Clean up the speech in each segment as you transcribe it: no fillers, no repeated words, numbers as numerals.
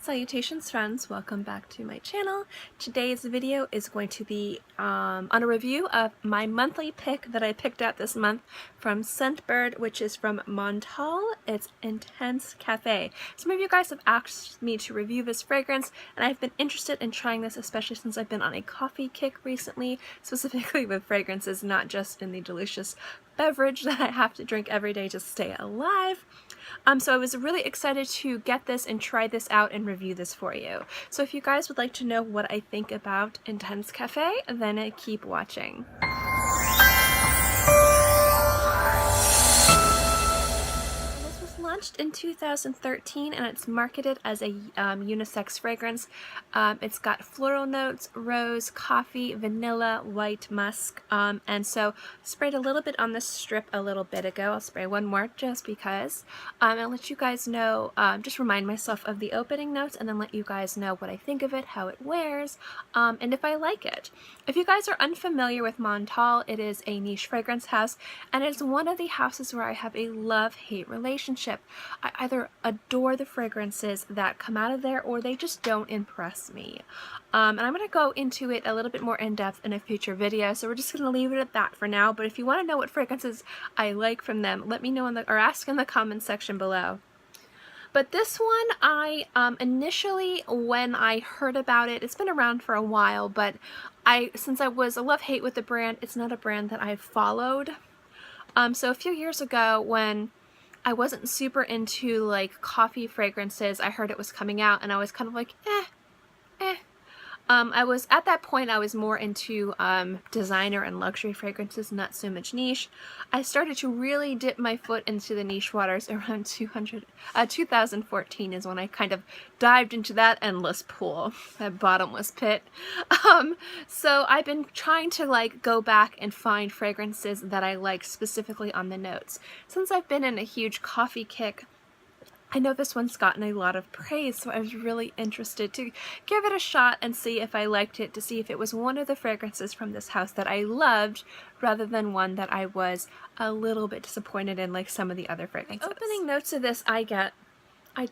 Salutations friends, welcome back to my channel. Today's video is going to be on a review of my monthly pick that I picked out this month from Scentbird, which is from Montale Intense Cafe. Some of you guys have asked me to review this fragrance, and I've been interested in trying this, especially since I've been on a coffee kick recently, specifically with fragrances, not just in the delicious beverage that I have to drink every day to stay alive. So I was really excited to get this and try this out and review this for you. So if you guys would like to know what I think about Intense Cafe, then keep watching. Launched in 2013 and it's marketed as a unisex fragrance. It's got floral notes, rose, coffee, vanilla, white musk, and so sprayed a little bit on this strip a little bit ago. I'll spray one more just because. I'll let you guys know, just remind myself of the opening notes and then let you guys know what I think of it, how it wears, and if I like it. If you guys are unfamiliar with Montale, it is a niche fragrance house and it's one of the houses where I have a love-hate relationship. I either adore the fragrances that come out of there or they just don't impress me. And I'm going to go into it a little bit more in depth in a future video, so we're just going to leave it at that for now. But if you want to know what fragrances I like from them, let me know or ask in the comments section below. But this one, I initially, when I heard about it, it's been around for a while, but since I was a love-hate with the brand, it's not a brand that I've followed. So a few years ago, when I wasn't super into like coffee fragrances, I heard it was coming out and I was kind of like, I was, at that point, I was more into designer and luxury fragrances, not so much niche. I started to really dip my foot into the niche waters around 2014 is when I kind of dived into that endless pool, that bottomless pit. So I've been trying to like go back and find fragrances that I like specifically on the notes. Since I've been in a huge coffee kick, I know this one's gotten a lot of praise, so I was really interested to give it a shot and see if I liked it, to see if it was one of the fragrances from this house that I loved, rather than one that I was a little bit disappointed in like some of the other fragrances. Opening notes of this, I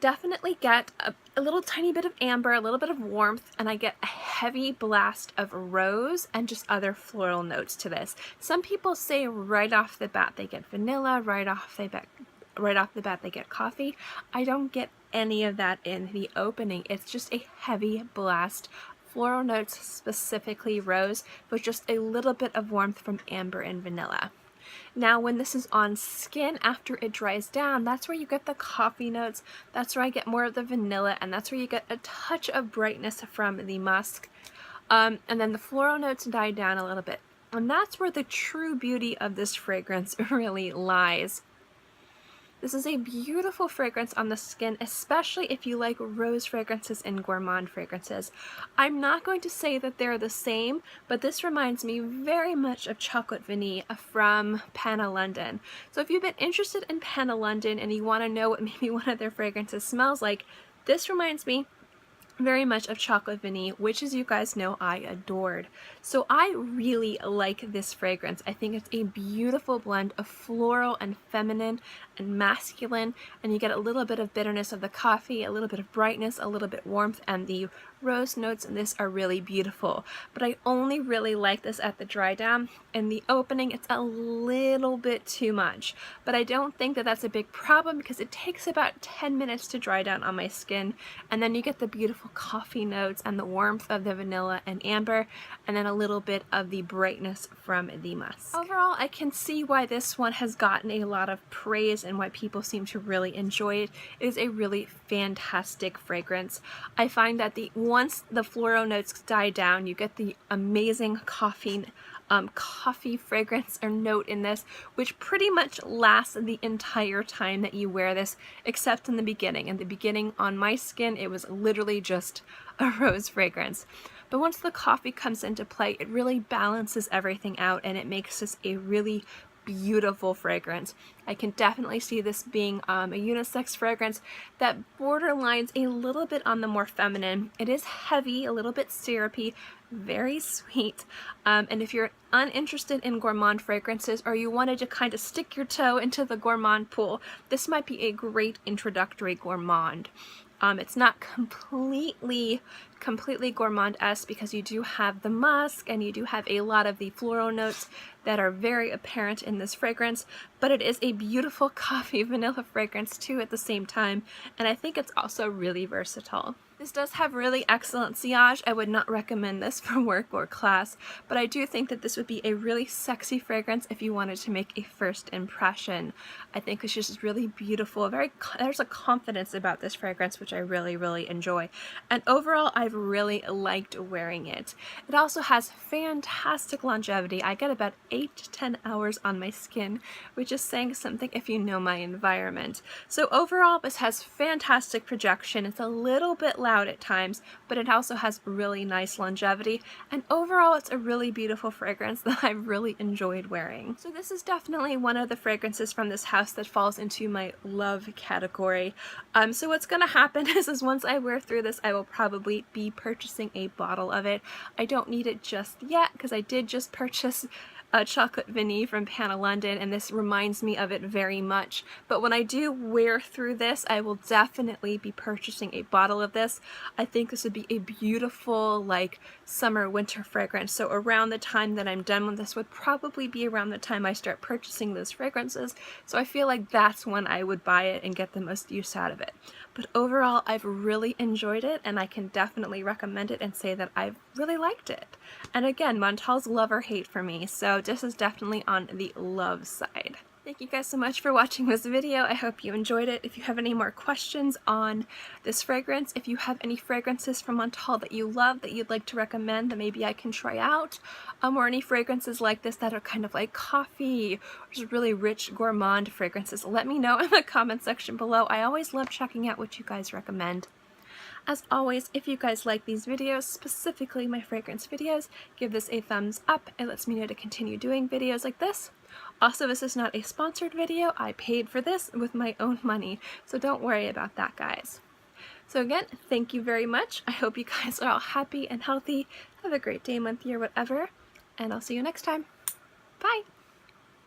definitely get a little tiny bit of amber, a little bit of warmth, and I get a heavy blast of rose and just other floral notes to this. Some people say right off the bat they get vanilla, right off the bat they get coffee. I don't get any of that in the opening. It's just a heavy blast. Floral notes, specifically rose, with just a little bit of warmth from amber and vanilla. Now when this is on skin, after it dries down, that's where you get the coffee notes, that's where I get more of the vanilla, and that's where you get a touch of brightness from the musk. And then the floral notes die down a little bit. And that's where the true beauty of this fragrance really lies. This is a beautiful fragrance on the skin, especially if you like rose fragrances and gourmand fragrances. I'm not going to say that they're the same, but this reminds me very much of Chocolate Vanille from Panna London. So if you've been interested in Panna London and you want to know what maybe one of their fragrances smells like, this reminds me very much of Chocolate Vanille, which, as you guys know, I adored. So I really like this fragrance. I think it's a beautiful blend of floral and feminine and masculine, and you get a little bit of bitterness of the coffee, a little bit of brightness, a little bit warmth, and the rose notes in this are really beautiful. But I only really like this at the dry down. In the opening, it's a little bit too much, but I don't think that that's a big problem because it takes about 10 minutes to dry down on my skin, and then you get the beautiful coffee notes and the warmth of the vanilla and amber, and then a little bit of the brightness from the musk. Overall, I can see why this one has gotten a lot of praise and why people seem to really enjoy it. It is a really fantastic fragrance. I find that once the floral notes die down, you get the amazing coffee fragrance or note in this, which pretty much lasts the entire time that you wear this, except in the beginning. In the beginning, on my skin, it was literally just a rose fragrance. But once the coffee comes into play, it really balances everything out and it makes this a really beautiful fragrance. I can definitely see this being a unisex fragrance that borderlines a little bit on the more feminine. It is heavy, a little bit syrupy, very sweet, and if you're uninterested in gourmand fragrances or you wanted to kind of stick your toe into the gourmand pool, this might be a great introductory gourmand. It's not completely gourmand-esque because you do have the musk and you do have a lot of the floral notes that are very apparent in this fragrance, but it is a beautiful coffee vanilla fragrance too at the same time, and I think it's also really versatile. This does have really excellent sillage. I would not recommend this for work or class, but I do think that this would be a really sexy fragrance if you wanted to make a first impression. I think it's just really beautiful. There's a confidence about this fragrance which I really enjoy, and overall I've really liked wearing it. It also has fantastic longevity. I get about 8 to 10 hours on my skin, which is saying something if you know my environment. So overall this has fantastic projection. It's a little bit loud at times, but it also has really nice longevity, and overall it's a really beautiful fragrance that I've really enjoyed wearing. So this is definitely one of the fragrances from this house that falls into my love category. So what's gonna happen is once I wear through this, I will probably be purchasing a bottle of it. I don't need it just yet because I did just purchase a chocolate vanille from Panna London, and this reminds me of it very much. But when I do wear through this, I will definitely be purchasing a bottle of this. I think this would be a beautiful like summer winter fragrance. So around the time that I'm done with this would probably be around the time I start purchasing those fragrances. So I feel like that's when I would buy it and get the most use out of it. But overall, I've really enjoyed it, and I can definitely recommend it and say that I've really liked it. And again, Montale's love or hate for me, so this is definitely on the love side. Thank you guys so much for watching this video. I hope you enjoyed it. If you have any more questions on this fragrance, if you have any fragrances from Montale that you love that you'd like to recommend that maybe I can try out, or any fragrances like this that are kind of like coffee, or just really rich gourmand fragrances, let me know in the comment section below. I always love checking out what you guys recommend. As always, if you guys like these videos, specifically my fragrance videos, give this a thumbs up. It lets me know to continue doing videos like this. Also, this is not a sponsored video. I paid for this with my own money, so don't worry about that, guys. So again, thank you very much. I hope you guys are all happy and healthy. Have a great day, month, year, whatever, and I'll see you next time. Bye!